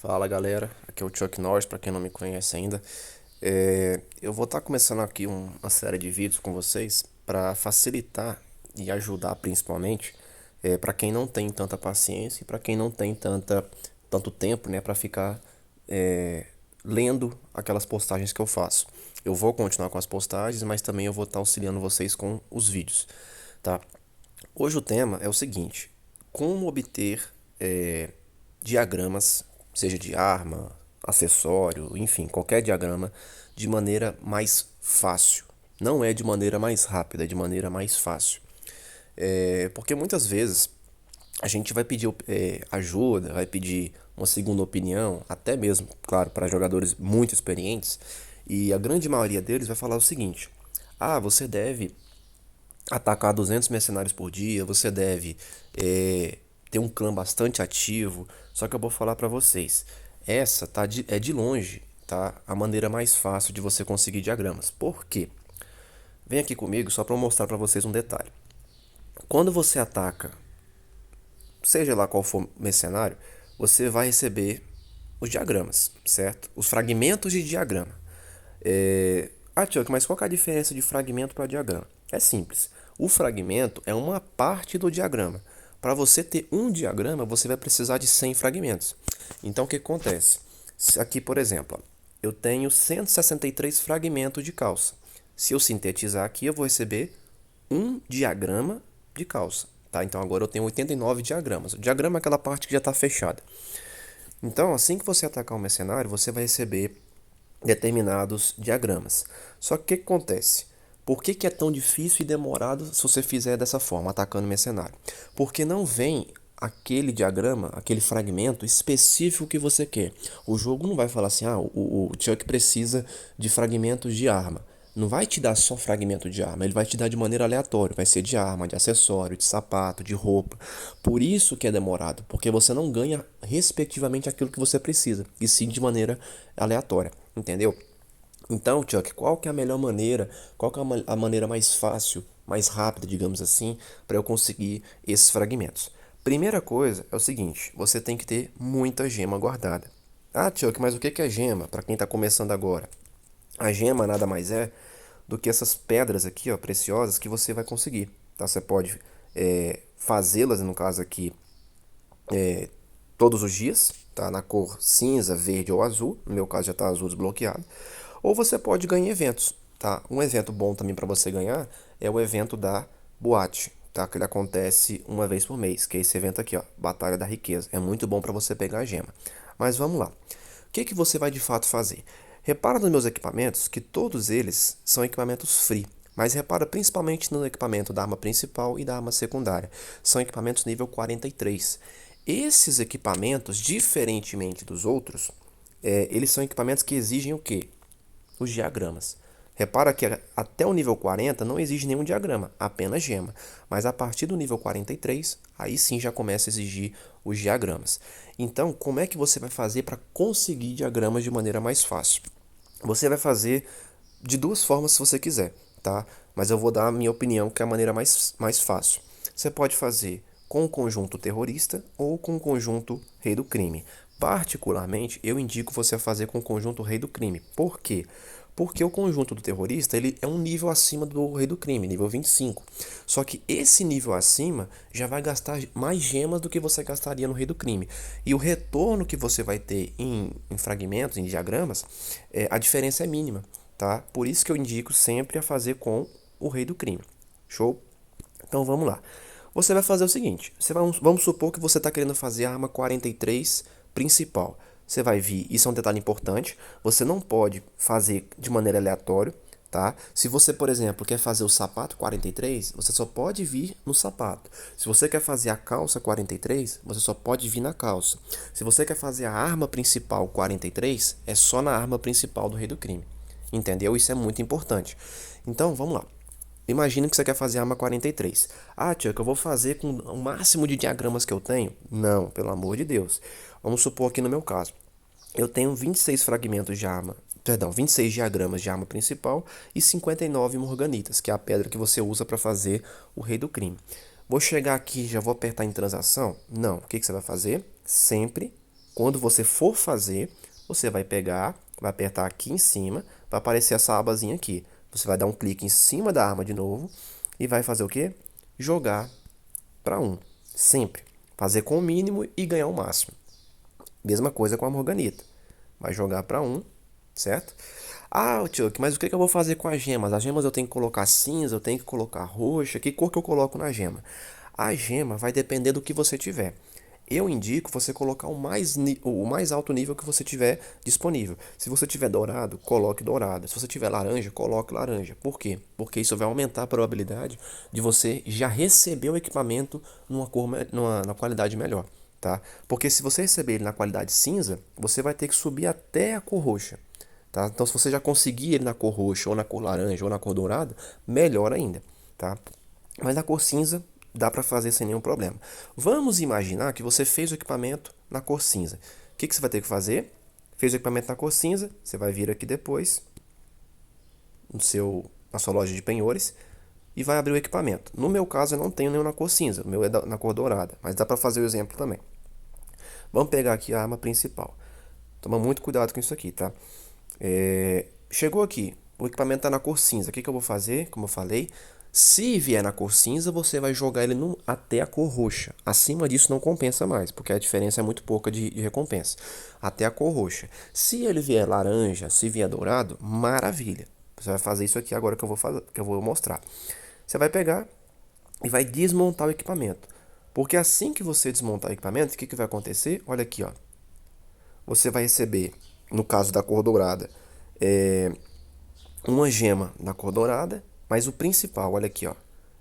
Fala galera, aqui é o Chuck Norris, para quem não me conhece ainda. Eu vou estar começando aqui uma série de vídeos com vocês para facilitar e ajudar principalmente para quem não tem tanta paciência e para quem não tem tanto tempo, né, para ficar é, lendo aquelas postagens que eu faço. Eu vou continuar com as postagens, mas também eu vou estar auxiliando vocês com os vídeos, tá? Hoje o tema é o seguinte: como obter diagramas, seja de arma, acessório, enfim, qualquer diagrama, de maneira mais fácil. Não é de maneira mais rápida, é de maneira mais fácil. Porque muitas vezes a gente vai pedir ajuda, vai pedir uma segunda opinião, até mesmo, claro, para jogadores muito experientes, e a grande maioria deles vai falar o seguinte: ah, você deve atacar 200 mercenários por dia, você deve ter um clã bastante ativo. Só que eu vou falar para vocês, essa é de longe, tá, a maneira mais fácil de você conseguir diagramas. Por quê? Vem aqui comigo só para mostrar para vocês um detalhe. Quando você ataca, seja lá qual for mercenário, você vai receber os diagramas, certo? Os fragmentos de diagrama. Chuck, mas qual que é a diferença de fragmento para diagrama? É simples. O fragmento é uma parte do diagrama. Para você ter um diagrama, você vai precisar de 100 fragmentos. Então, o que acontece? Aqui, por exemplo, eu tenho 163 fragmentos de calça. Se eu sintetizar aqui, eu vou receber um diagrama de calça. Tá? Então, agora eu tenho 89 diagramas. O diagrama é aquela parte que já está fechada. Então, assim que você atacar um mercenário, você vai receber determinados diagramas. Só que o que acontece? Por que é tão difícil e demorado se você fizer dessa forma, atacando o mercenário? Porque não vem aquele diagrama, aquele fragmento específico que você quer. O jogo não vai falar assim, o Chuck precisa de fragmentos de arma. Não vai te dar só fragmento de arma, ele vai te dar de maneira aleatória. Vai ser de arma, de acessório, de sapato, de roupa. Por isso que é demorado, porque você não ganha respectivamente aquilo que você precisa, e sim de maneira aleatória, entendeu? Então, Chuck, qual que é a melhor maneira, qual que é a maneira mais fácil, mais rápida, digamos assim, para eu conseguir esses fragmentos? Primeira coisa é o seguinte, você tem que ter muita gema guardada. Ah, Chuck, mas o que é gema? Para quem está começando agora. A gema nada mais é do que essas pedras aqui, ó, preciosas que você vai conseguir, tá? Você pode fazê-las, no caso aqui, todos os dias, tá? Na cor cinza, verde ou azul. No meu caso já está azul desbloqueado. Ou você pode ganhar eventos, tá? Um evento bom também para você ganhar é o evento da boate, tá? Que ele acontece uma vez por mês, que é esse evento aqui, ó, Batalha da Riqueza. É muito bom para você pegar a gema. Mas vamos lá. O que que você vai de fato fazer? Repara nos meus equipamentos que todos eles são equipamentos free. Mas repara principalmente no equipamento da arma principal e da arma secundária. São equipamentos nível 43. Esses equipamentos, diferentemente dos outros, eles são equipamentos que exigem o quê? Os diagramas. Repara que até o nível 40 não exige nenhum diagrama, apenas gema. Mas a partir do nível 43, aí sim já começa a exigir os diagramas. Então, como é que você vai fazer para conseguir diagramas de maneira mais fácil? Você vai fazer de duas formas se você quiser, tá? Mas eu vou dar a minha opinião, que é a maneira mais fácil. Você pode fazer com o conjunto terrorista ou com o conjunto rei do crime. Particularmente, eu indico você a fazer com o conjunto rei do crime. Por quê? Porque o conjunto do terrorista ele é um nível acima do rei do crime, nível 25. Só que esse nível acima já vai gastar mais gemas do que você gastaria no rei do crime. E o retorno que você vai ter em fragmentos, em diagramas, a diferença é mínima, tá? Por isso que eu indico sempre a fazer com o rei do crime. Show? Então vamos lá. Você vai fazer o seguinte: vamos supor que você está querendo fazer a arma 43 principal. Você vai vir, isso é um detalhe importante, você não pode fazer de maneira aleatória, tá? Se você, por exemplo, quer fazer o sapato 43, você só pode vir no sapato. Se você quer fazer a calça 43, você só pode vir na calça. Se você quer fazer a arma principal 43, é só na arma principal do rei do crime. Entendeu? Isso é muito importante. Então, vamos lá. Imagina que você quer fazer a arma 43. Ah, Chuck, eu vou fazer com o máximo de diagramas que eu tenho? Não, pelo amor de Deus. Vamos supor aqui no meu caso. Eu tenho 26 fragmentos de arma, perdão, 26 diagramas de arma principal e 59 morganitas, que é a pedra que você usa para fazer o rei do crime. Vou chegar aqui e já vou apertar em transação? Não. O que você vai fazer? Sempre Quando você for fazer, você vai pegar, vai apertar aqui em cima, vai aparecer essa abazinha aqui. Você vai dar um clique em cima da arma de novo e vai fazer o quê? Jogar para um. Sempre. Fazer com o mínimo e ganhar o máximo. Mesma coisa com a Morganita. Vai jogar para um, certo? Ah, Chuck, mas o que eu vou fazer com as gemas? As gemas eu tenho que colocar cinza, eu tenho que colocar roxa. Que cor que eu coloco na gema? A gema vai depender do que você tiver. Eu indico você colocar o mais alto nível que você tiver disponível. Se você tiver dourado, coloque dourado. Se você tiver laranja, coloque laranja. Por quê? Porque isso vai aumentar a probabilidade de você já receber o equipamento numa qualidade melhor. Tá? Porque se você receber ele na qualidade cinza, você vai ter que subir até a cor roxa. Tá? Então, se você já conseguir ele na cor roxa, ou na cor laranja, ou na cor dourada, melhor ainda. Tá? Mas na cor cinza, dá para fazer sem nenhum problema. Vamos imaginar que você fez o equipamento na cor cinza. O que você vai ter que fazer? Fez o equipamento na cor cinza, você vai vir aqui depois, na sua loja de penhores, e vai abrir o equipamento. No meu caso, eu não tenho nenhum na cor cinza, o meu é na cor dourada, mas dá para fazer o exemplo também. Vamos pegar aqui a arma principal. Toma muito cuidado com isso aqui, tá? Chegou aqui, o equipamento está na cor cinza. O que eu vou fazer? Como eu falei, se vier na cor cinza, você vai jogar ele até a cor roxa. Acima disso não compensa mais, porque a diferença é muito pouca de recompensa. Até a cor roxa. Se ele vier laranja, se vier dourado, maravilha. Você vai fazer isso aqui agora que eu vou mostrar. Você vai pegar e vai desmontar o equipamento. Porque assim que você desmontar o equipamento, o que vai acontecer? Olha aqui, ó. Você vai receber, no caso da cor dourada, uma gema na cor dourada, mas o principal, olha aqui, ó,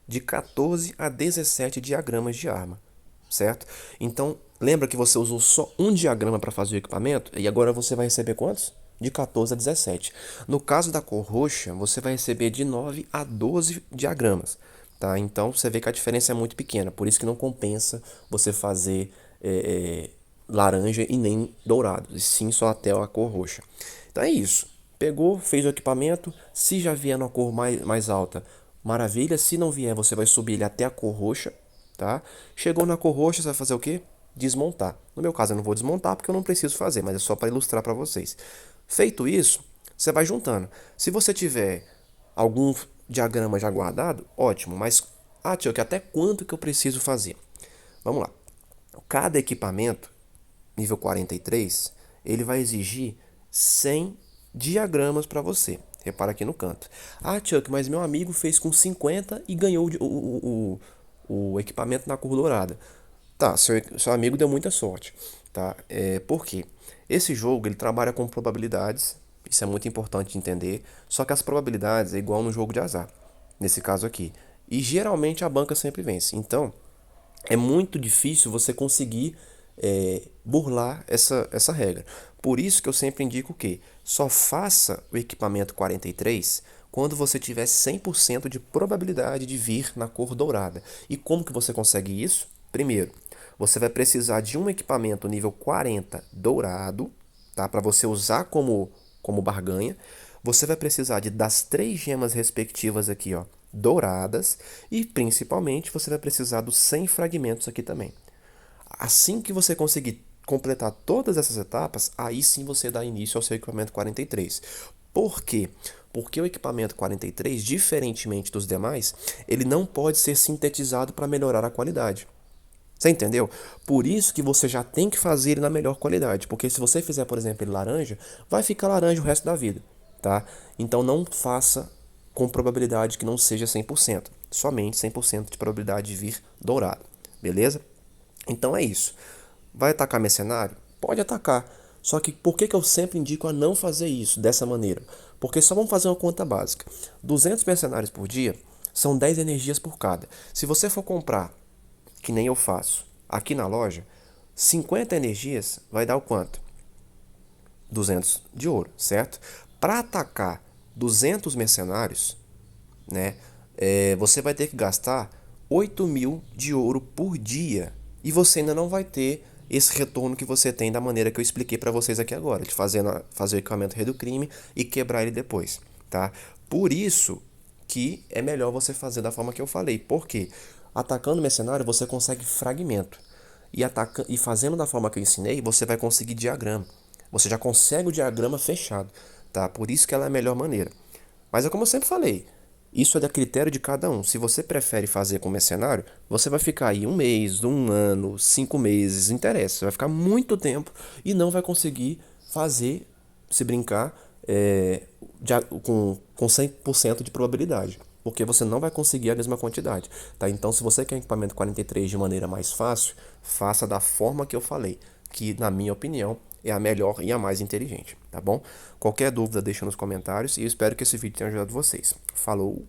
de 14 a 17 diagramas de arma, certo? Então, lembra que você usou só um diagrama para fazer o equipamento e agora você vai receber quantos? De 14 a 17. No caso da cor roxa, você vai receber de 9 a 12 diagramas, tá? Então, você vê que a diferença é muito pequena, por isso que não compensa você fazer laranja e nem dourado, e sim só até a cor roxa. Então é isso. Pegou, fez o equipamento. Se já vier na cor mais alta, maravilha. Se não vier, você vai subir ele até a cor roxa, tá? Chegou na cor roxa, você vai fazer o quê? Desmontar. No meu caso, eu não vou desmontar porque eu não preciso fazer, mas é só para ilustrar para vocês. Feito isso, você vai juntando. Se você tiver algum diagrama já guardado, ótimo. Mas, tio, que até quanto que eu preciso fazer? Vamos lá. Cada equipamento nível 43, ele vai exigir 100 diagramas para você. Repara aqui no canto. Chuck, mas meu amigo fez com 50 e ganhou o equipamento na cor dourada. Tá, seu amigo deu muita sorte. Tá? Por quê? Esse jogo ele trabalha com probabilidades. Isso é muito importante de entender. Só que as probabilidades é igual no jogo de azar. Nesse caso aqui. E geralmente a banca sempre vence. Então, é muito difícil você conseguir burlar essa regra. Por isso que eu sempre indico que só faça o equipamento 43 quando você tiver 100% de probabilidade de vir na cor dourada. E como que você consegue isso? Primeiro, você vai precisar de um equipamento nível 40 dourado, tá? Para você usar como barganha. Você vai precisar das 3 gemas respectivas aqui, ó, douradas, e principalmente você vai precisar dos 100 fragmentos aqui também. Assim que você conseguir completar todas essas etapas, aí sim você dá início ao seu equipamento 43. Por quê? Porque o equipamento 43, diferentemente dos demais, ele não pode ser sintetizado para melhorar a qualidade. Você entendeu? Por isso que você já tem que fazer ele na melhor qualidade. Porque se você fizer, por exemplo, ele laranja, vai ficar laranja o resto da vida, tá? Então não faça com probabilidade que não seja 100%. Somente 100% de probabilidade de vir dourado. Beleza? Então é isso. Vai atacar mercenário? Pode atacar. Só que por que eu sempre indico a não fazer isso dessa maneira? Porque só vamos fazer uma conta básica. 200 mercenários por dia são 10 energias por cada. Se você for comprar, que nem eu faço, aqui na loja, 50 energias vai dar o quanto? 200 de ouro, certo? Para atacar 200 mercenários, né, você vai ter que gastar 8.000 de ouro por dia. E você ainda não vai ter esse retorno que você tem da maneira que eu expliquei para vocês aqui agora, de fazer o equipamento Rei do Crime e quebrar ele depois, tá? Por isso que é melhor você fazer da forma que eu falei. Por quê? Atacando o mercenário, você consegue fragmento. e fazendo da forma que eu ensinei, você vai conseguir diagrama. Você já consegue o diagrama fechado, tá? Por isso que ela é a melhor maneira. Mas é como eu sempre falei, isso é da critério de cada um. Se você prefere fazer com mercenário, você vai ficar aí um mês, um ano, 5 meses, não interessa. Você vai ficar muito tempo e não vai conseguir fazer, se brincar, com 100% de probabilidade. Porque você não vai conseguir a mesma quantidade, tá? Então, se você quer equipamento 43 de maneira mais fácil, faça da forma que eu falei, que na minha opinião é a melhor e a mais inteligente, tá bom? Qualquer dúvida deixa nos comentários e eu espero que esse vídeo tenha ajudado vocês. Falou!